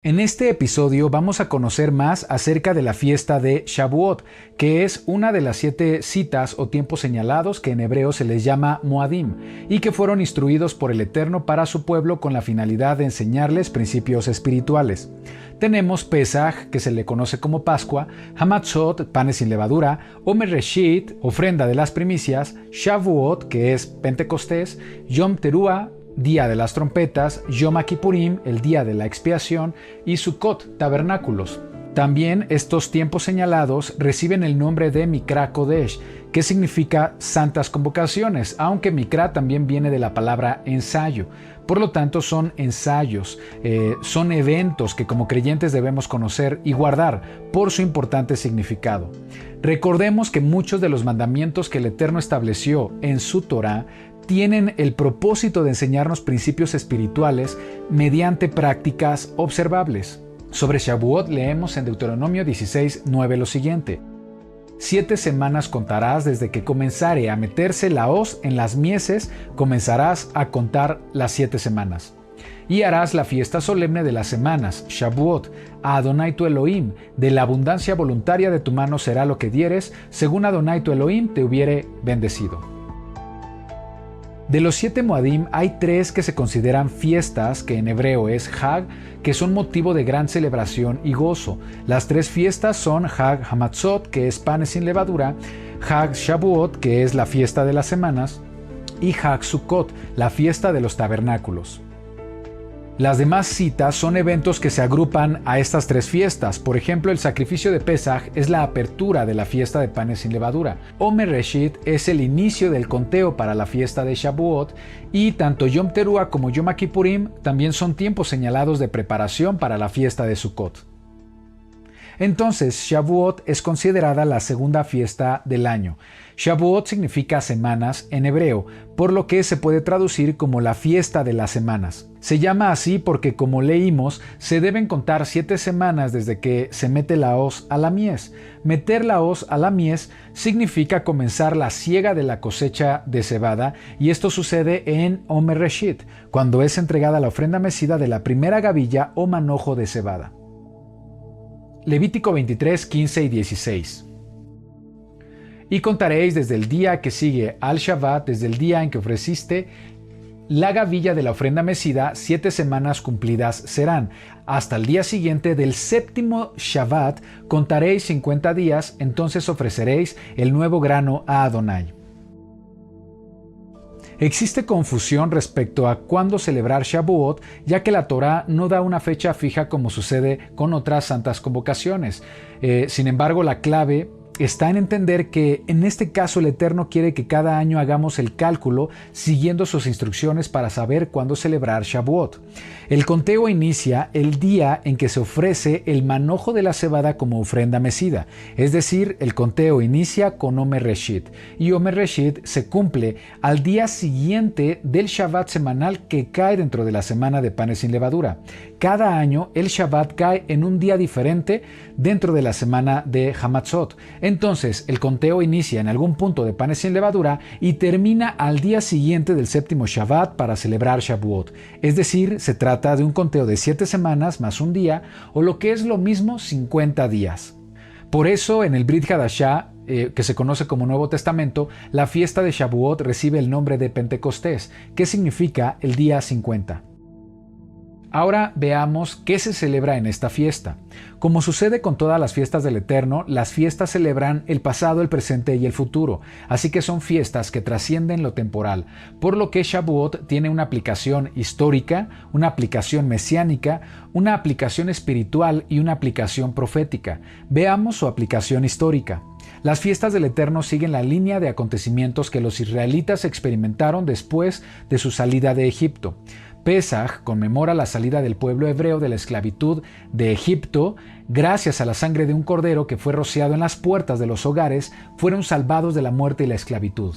En este episodio vamos a conocer más acerca de la fiesta de Shavuot, que es una de las 7 citas o tiempos señalados que en hebreo se les llama Moadim, y que fueron instruidos por el Eterno para su pueblo con la finalidad de enseñarles principios espirituales. Tenemos Pesaj, que se le conoce como Pascua, Hamatzot, panes sin levadura, Omer Reshit, ofrenda de las primicias, Shavuot, que es Pentecostés, Yom Teruah, Día de las Trompetas, Yom Kippurim, el Día de la Expiación, y Sukkot, tabernáculos. También estos tiempos señalados reciben el nombre de Mikra Kodesh, que significa santas convocaciones, aunque Mikra también viene de la palabra ensayo. Por lo tanto, son ensayos, son eventos que como creyentes debemos conocer y guardar por su importante significado. Recordemos que muchos de los mandamientos que el Eterno estableció en su Torá tienen el propósito de enseñarnos principios espirituales mediante prácticas observables. Sobre Shavuot leemos en Deuteronomio 16:9 lo siguiente: 7 semanas contarás desde que comenzare a meterse la hoz en las mieses, comenzarás a contar las 7 semanas. Y harás la fiesta solemne de las semanas, Shavuot, a Adonai tu Elohim, de la abundancia voluntaria de tu mano será lo que dieres, según Adonai tu Elohim te hubiere bendecido. De los 7 Moadim hay 3 que se consideran fiestas, que en hebreo es Hag, que son motivo de gran celebración y gozo. Las 3 fiestas son Hag Hamatzot, que es panes sin levadura, Hag Shavuot, que es la fiesta de las semanas, y Hag Sukkot, la fiesta de los tabernáculos. Las demás citas son eventos que se agrupan a estas 3 fiestas. Por ejemplo, el sacrificio de Pesaj es la apertura de la fiesta de panes sin levadura. Omer Reshit es el inicio del conteo para la fiesta de Shavuot, y tanto Yom Teruah como Yom Kippurim también son tiempos señalados de preparación para la fiesta de Sukkot. Entonces, Shavuot es considerada la segunda fiesta del año. Shavuot significa semanas en hebreo, por lo que se puede traducir como la fiesta de las semanas. Se llama así porque, como leímos, se deben contar 7 semanas desde que se mete la hoz a la mies. Meter la hoz a la mies significa comenzar la siega de la cosecha de cebada, y esto sucede en Omer Reshit, cuando es entregada la ofrenda mecida de la primera gavilla o manojo de cebada. Levítico 23, 15 y 16. Y contaréis desde el día que sigue al Shabbat, desde el día en que ofreciste la gavilla de la ofrenda mecida, 7 semanas cumplidas serán. Hasta el día siguiente del 7º Shabbat contaréis 50 días, entonces ofreceréis el nuevo grano a Adonai. Existe confusión respecto a cuándo celebrar Shavuot, ya que la Torá no da una fecha fija como sucede con otras santas convocaciones. Sin embargo, la clave está en entender que en este caso el Eterno quiere que cada año hagamos el cálculo siguiendo sus instrucciones para saber cuándo celebrar Shavuot. El conteo inicia el día en que se ofrece el manojo de la cebada como ofrenda mecida, es decir, el conteo inicia con Omer Reshit, y Omer Reshit se cumple al día siguiente del Shabbat semanal que cae dentro de la semana de panes sin levadura. Cada año el Shabbat cae en un día diferente dentro de la semana de Hamatzot. Entonces, el conteo inicia en algún punto de panes sin levadura y termina al día siguiente del 7º Shabbat para celebrar Shavuot. Es decir, se trata de un conteo de 7 semanas más un día, o lo que es lo mismo, 50 días. Por eso, en el Brit Hadashah, que se conoce como Nuevo Testamento, la fiesta de Shavuot recibe el nombre de Pentecostés, que significa el día 50. Ahora veamos qué se celebra en esta fiesta. Como sucede con todas las fiestas del Eterno, las fiestas celebran el pasado, el presente y el futuro, así que son fiestas que trascienden lo temporal, por lo que Shavuot tiene una aplicación histórica, una aplicación mesiánica, una aplicación espiritual y una aplicación profética. Veamos su aplicación histórica. Las fiestas del Eterno siguen la línea de acontecimientos que los israelitas experimentaron después de su salida de Egipto. Pesaj conmemora la salida del pueblo hebreo de la esclavitud de Egipto. Gracias a la sangre de un cordero que fue rociado en las puertas de los hogares, fueron salvados de la muerte y la esclavitud.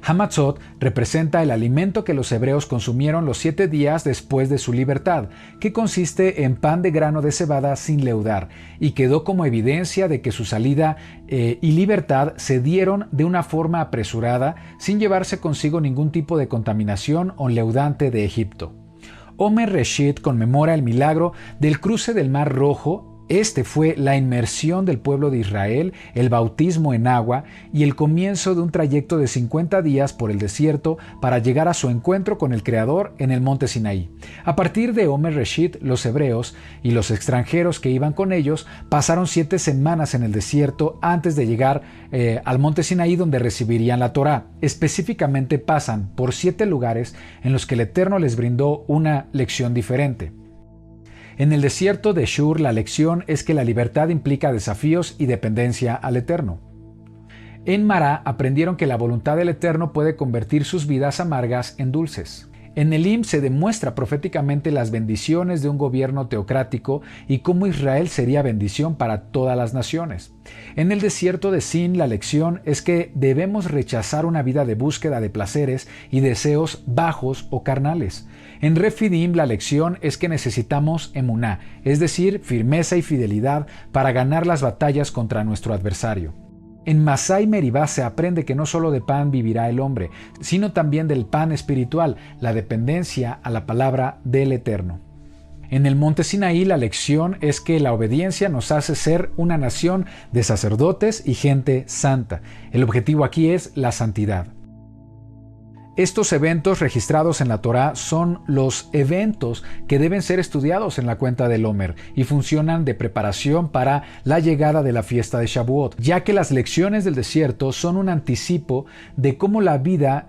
Hamatzot representa el alimento que los hebreos consumieron los 7 días después de su libertad, que consiste en pan de grano de cebada sin leudar, y quedó como evidencia de que su salida y libertad se dieron de una forma apresurada, sin llevarse consigo ningún tipo de contaminación o leudante de Egipto. Omer Reshit conmemora el milagro del cruce del Mar Rojo. Este fue la inmersión del pueblo de Israel, el bautismo en agua y el comienzo de un trayecto de 50 días por el desierto para llegar a su encuentro con el Creador en el monte Sinaí. A partir de Omer Reshit, los hebreos y los extranjeros que iban con ellos pasaron 7 semanas en el desierto antes de llegar al monte Sinaí, donde recibirían la Torá. Específicamente pasan por 7 lugares en los que el Eterno les brindó una lección diferente. En el desierto de Shur, la lección es que la libertad implica desafíos y dependencia al Eterno. En Mará aprendieron que la voluntad del Eterno puede convertir sus vidas amargas en dulces. En Elim se demuestra proféticamente las bendiciones de un gobierno teocrático y cómo Israel sería bendición para todas las naciones. En el desierto de Sin, la lección es que debemos rechazar una vida de búsqueda de placeres y deseos bajos o carnales. En Refidim, la lección es que necesitamos emuná, es decir, firmeza y fidelidad para ganar las batallas contra nuestro adversario. En Masá y Meribá se aprende que no solo de pan vivirá el hombre, sino también del pan espiritual, la dependencia a la palabra del Eterno. En el monte Sinaí la lección es que la obediencia nos hace ser una nación de sacerdotes y gente santa. El objetivo aquí es la santidad. Estos eventos registrados en la Torá son los eventos que deben ser estudiados en la cuenta del Omer y funcionan de preparación para la llegada de la fiesta de Shavuot, ya que las lecciones del desierto son un anticipo de cómo la vida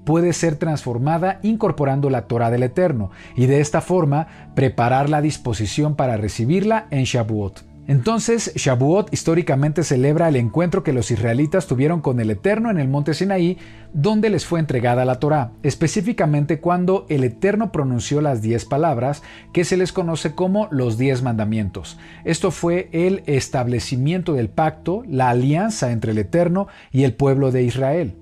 puede ser transformada incorporando la Torá del Eterno y de esta forma preparar la disposición para recibirla en Shavuot. Entonces, Shavuot históricamente celebra el encuentro que los israelitas tuvieron con el Eterno en el monte Sinaí, donde les fue entregada la Torá, específicamente cuando el Eterno pronunció las 10 palabras que se les conoce como los 10 mandamientos. Esto fue el establecimiento del pacto, la alianza entre el Eterno y el pueblo de Israel.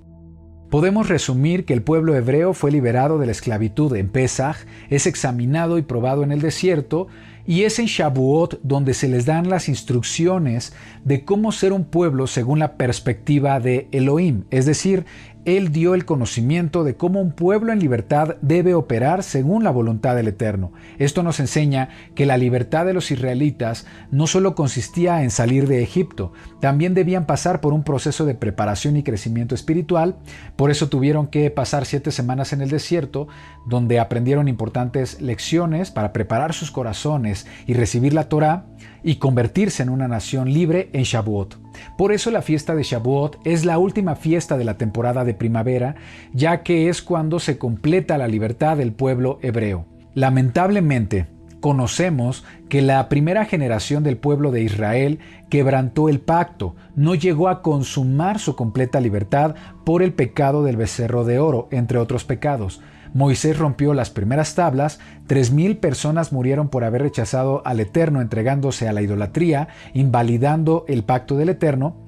Podemos resumir que el pueblo hebreo fue liberado de la esclavitud en Pesaj, es examinado y probado en el desierto, y es en Shavuot donde se les dan las instrucciones de cómo ser un pueblo según la perspectiva de Elohim, es decir, Él dio el conocimiento de cómo un pueblo en libertad debe operar según la voluntad del Eterno. Esto nos enseña que la libertad de los israelitas no solo consistía en salir de Egipto, también debían pasar por un proceso de preparación y crecimiento espiritual. Por eso tuvieron que pasar 7 semanas en el desierto, donde aprendieron importantes lecciones para preparar sus corazones y recibir la Torá y convertirse en una nación libre en Shavuot. Por eso la fiesta de Shavuot es la última fiesta de la temporada de primavera, ya que es cuando se completa la libertad del pueblo hebreo. Lamentablemente, conocemos que la primera generación del pueblo de Israel quebrantó el pacto, no llegó a consumar su completa libertad por el pecado del becerro de oro, entre otros pecados. Moisés rompió las primeras tablas, 3,000 personas murieron por haber rechazado al Eterno entregándose a la idolatría, invalidando el pacto del Eterno.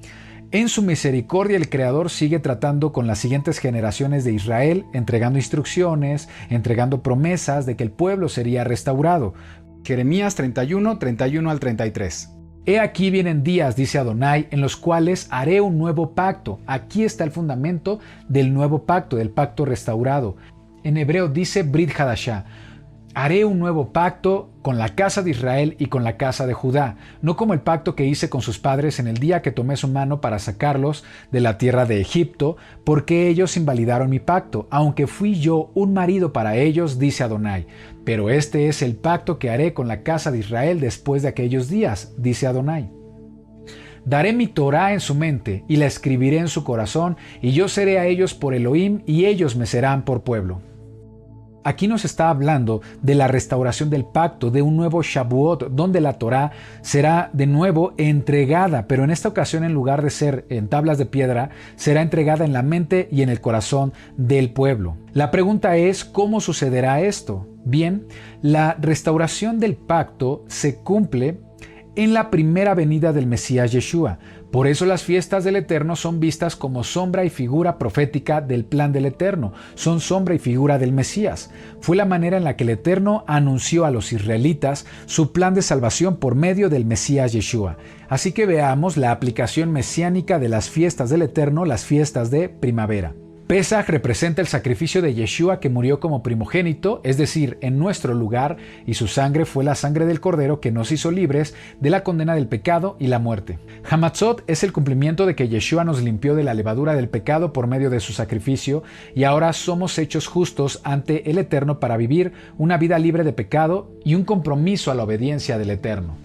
En su misericordia el Creador sigue tratando con las siguientes generaciones de Israel, entregando instrucciones, entregando promesas de que el pueblo sería restaurado. Jeremías 31, 31 al 33. He aquí vienen días, dice Adonai, en los cuales haré un nuevo pacto. Aquí está el fundamento del nuevo pacto, del pacto restaurado. En hebreo dice Brit Hadashah. Haré un nuevo pacto con la casa de Israel y con la casa de Judá, no como el pacto que hice con sus padres en el día que tomé su mano para sacarlos de la tierra de Egipto, porque ellos invalidaron mi pacto, aunque fui yo un marido para ellos, dice Adonai. Pero este es el pacto que haré con la casa de Israel después de aquellos días, dice Adonai. Daré mi Torá en su mente y la escribiré en su corazón, y yo seré a ellos por Elohim y ellos me serán por pueblo. Aquí nos está hablando de la restauración del pacto, de un nuevo Shavuot, donde la Torá será de nuevo entregada, pero en esta ocasión, en lugar de ser en tablas de piedra, será entregada en la mente y en el corazón del pueblo. La pregunta es, ¿cómo sucederá esto? Bien, la restauración del pacto se cumple en la primera venida del Mesías Yeshua. Por eso las fiestas del Eterno son vistas como sombra y figura profética del plan del Eterno, son sombra y figura del Mesías. Fue la manera en la que el Eterno anunció a los israelitas su plan de salvación por medio del Mesías Yeshua. Así que veamos la aplicación mesiánica de las fiestas del Eterno, las fiestas de primavera. Pesaj representa el sacrificio de Yeshua que murió como primogénito, es decir, en nuestro lugar, y su sangre fue la sangre del Cordero que nos hizo libres de la condena del pecado y la muerte. Hamatzot es el cumplimiento de que Yeshua nos limpió de la levadura del pecado por medio de su sacrificio y ahora somos hechos justos ante el Eterno para vivir una vida libre de pecado y un compromiso a la obediencia del Eterno.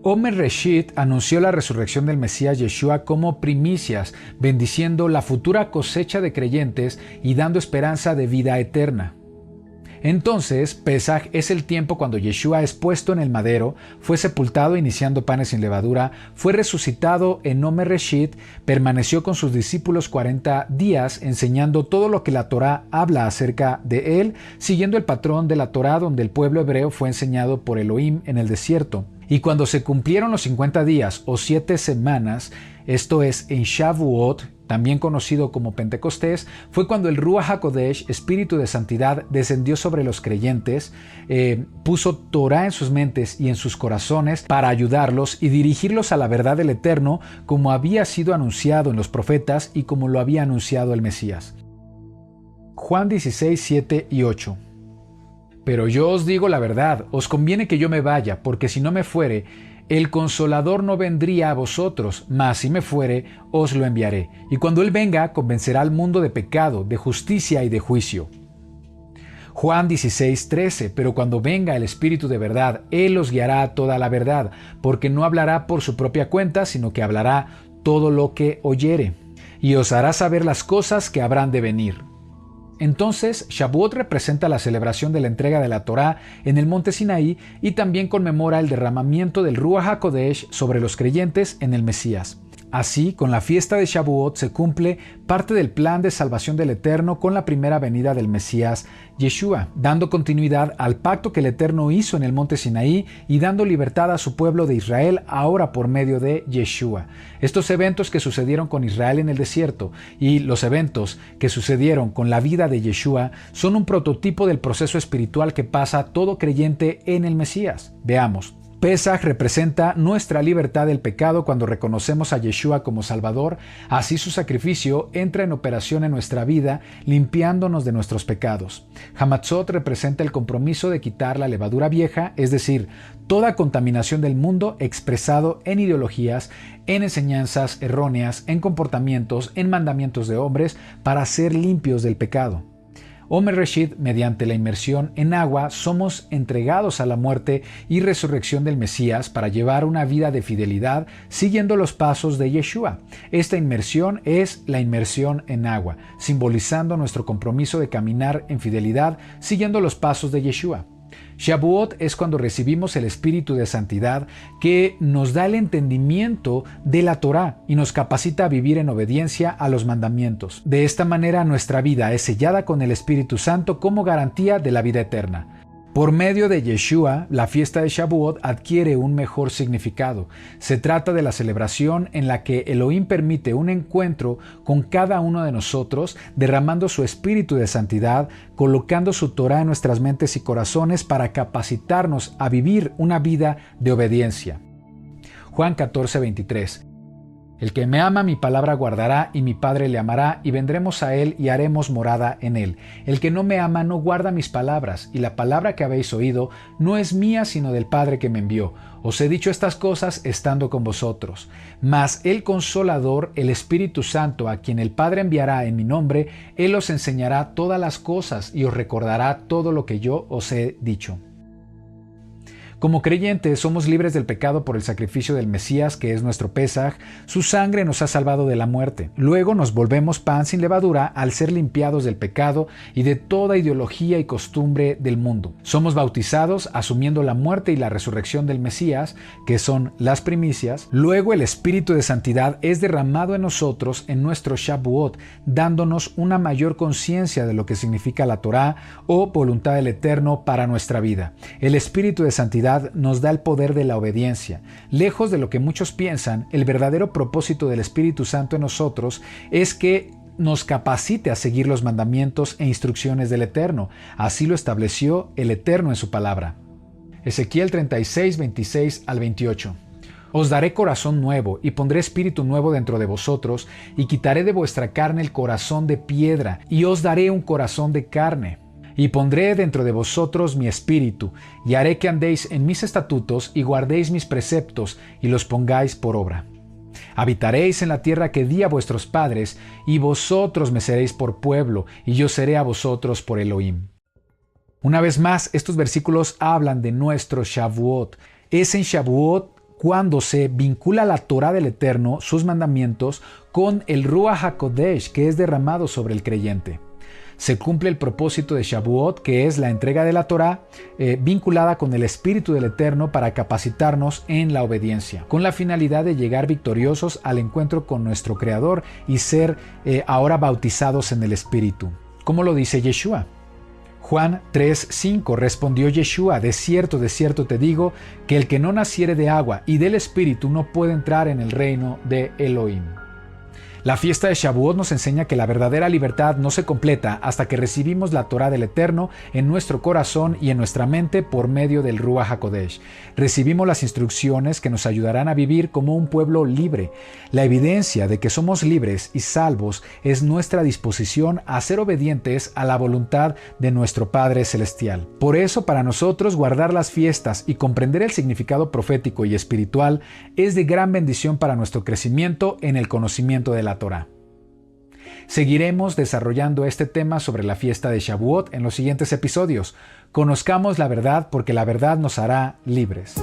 Omer Reshit anunció la resurrección del Mesías Yeshua como primicias, bendiciendo la futura cosecha de creyentes y dando esperanza de vida eterna. Entonces, Pesaj es el tiempo cuando Yeshua es puesto en el madero, fue sepultado iniciando panes sin levadura, fue resucitado en Omer Reshit, permaneció con sus discípulos 40 días enseñando todo lo que la Torá habla acerca de él, siguiendo el patrón de la Torá donde el pueblo hebreo fue enseñado por Elohim en el desierto. Y cuando se cumplieron los 50 días o 7 semanas, esto es en Shavuot, también conocido como Pentecostés, fue cuando el Ruach HaKodesh, Espíritu de Santidad, descendió sobre los creyentes, puso Torah en sus mentes y en sus corazones para ayudarlos y dirigirlos a la verdad del Eterno, como había sido anunciado en los profetas y como lo había anunciado el Mesías. Juan 16, 7 y 8. Pero yo os digo la verdad, os conviene que yo me vaya, porque si no me fuere, el Consolador no vendría a vosotros, mas si me fuere, os lo enviaré. Y cuando Él venga, convencerá al mundo de pecado, de justicia y de juicio. Juan 16, 13. Pero cuando venga el Espíritu de verdad, Él os guiará a toda la verdad, porque no hablará por su propia cuenta, sino que hablará todo lo que oyere, y os hará saber las cosas que habrán de venir. Entonces, Shavuot representa la celebración de la entrega de la Torá en el monte Sinaí y también conmemora el derramamiento del Ruach HaKodesh sobre los creyentes en el Mesías. Así, con la fiesta de Shavuot se cumple parte del plan de salvación del Eterno con la primera venida del Mesías Yeshua, dando continuidad al pacto que el Eterno hizo en el monte Sinaí y dando libertad a su pueblo de Israel ahora por medio de Yeshua. Estos eventos que sucedieron con Israel en el desierto y los eventos que sucedieron con la vida de Yeshua son un prototipo del proceso espiritual que pasa todo creyente en el Mesías. Veamos. Pesaj representa nuestra libertad del pecado cuando reconocemos a Yeshua como Salvador, así su sacrificio entra en operación en nuestra vida, limpiándonos de nuestros pecados. Hamatzot representa el compromiso de quitar la levadura vieja, es decir, toda contaminación del mundo expresado en ideologías, en enseñanzas erróneas, en comportamientos, en mandamientos de hombres, para ser limpios del pecado. Omer Reshit, mediante la inmersión en agua, somos entregados a la muerte y resurrección del Mesías para llevar una vida de fidelidad siguiendo los pasos de Yeshua. Esta inmersión es la inmersión en agua, simbolizando nuestro compromiso de caminar en fidelidad siguiendo los pasos de Yeshua. Shavuot es cuando recibimos el Espíritu de Santidad que nos da el entendimiento de la Torá y nos capacita a vivir en obediencia a los mandamientos. De esta manera nuestra vida es sellada con el Espíritu Santo como garantía de la vida eterna. Por medio de Yeshua, la fiesta de Shavuot adquiere un mejor significado. Se trata de la celebración en la que Elohim permite un encuentro con cada uno de nosotros, derramando su espíritu de santidad, colocando su Torah en nuestras mentes y corazones para capacitarnos a vivir una vida de obediencia. Juan 14, 23. El que me ama mi palabra guardará, y mi Padre le amará, y vendremos a él y haremos morada en él. El que no me ama no guarda mis palabras, y la palabra que habéis oído no es mía sino del Padre que me envió. Os he dicho estas cosas estando con vosotros. Mas el Consolador, el Espíritu Santo, a quien el Padre enviará en mi nombre, él os enseñará todas las cosas y os recordará todo lo que yo os he dicho. Como creyentes somos libres del pecado por el sacrificio del Mesías, que es nuestro Pesaj. Su sangre nos ha salvado de la muerte. Luego nos volvemos pan sin levadura al ser limpiados del pecado y de toda ideología y costumbre del mundo. Somos bautizados asumiendo la muerte y la resurrección del Mesías, que son las primicias. Luego el Espíritu de Santidad es derramado en nosotros en nuestro Shavuot, dándonos una mayor conciencia de lo que significa la Torá o voluntad del Eterno para nuestra vida. El Espíritu de Santidad nos da el poder de la obediencia. Lejos de lo que muchos piensan, el verdadero propósito del Espíritu Santo en nosotros es que nos capacite a seguir los mandamientos e instrucciones del Eterno. Así lo estableció el Eterno en su palabra. Ezequiel 36, 26 al 28. Os daré corazón nuevo, y pondré espíritu nuevo dentro de vosotros, y quitaré de vuestra carne el corazón de piedra, y os daré un corazón de carne. Y pondré dentro de vosotros mi espíritu, y haré que andéis en mis estatutos, y guardéis mis preceptos, y los pongáis por obra. Habitaréis en la tierra que di a vuestros padres, y vosotros me seréis por pueblo, y yo seré a vosotros por Elohim. Una vez más, estos versículos hablan de nuestro Shavuot. Es en Shavuot cuando se vincula la Torá del Eterno, sus mandamientos, con el Ruach HaKodesh que es derramado sobre el creyente. Se cumple el propósito de Shavuot, que es la entrega de la Torá, vinculada con el Espíritu del Eterno para capacitarnos en la obediencia, con la finalidad de llegar victoriosos al encuentro con nuestro Creador y ser ahora bautizados en el Espíritu, como lo dice Yeshua. Juan 3:5 respondió Yeshua: de cierto te digo, que el que no naciere de agua y del Espíritu no puede entrar en el reino de Elohim. La fiesta de Shavuot nos enseña que la verdadera libertad no se completa hasta que recibimos la Torá del Eterno en nuestro corazón y en nuestra mente por medio del Ruach HaKodesh. Recibimos las instrucciones que nos ayudarán a vivir como un pueblo libre. La evidencia de que somos libres y salvos es nuestra disposición a ser obedientes a la voluntad de nuestro Padre Celestial. Por eso, para nosotros, guardar las fiestas y comprender el significado profético y espiritual es de gran bendición para nuestro crecimiento en el conocimiento de la Torá. Seguiremos desarrollando este tema sobre la fiesta de Shavuot en los siguientes episodios. Conozcamos la verdad porque la verdad nos hará libres.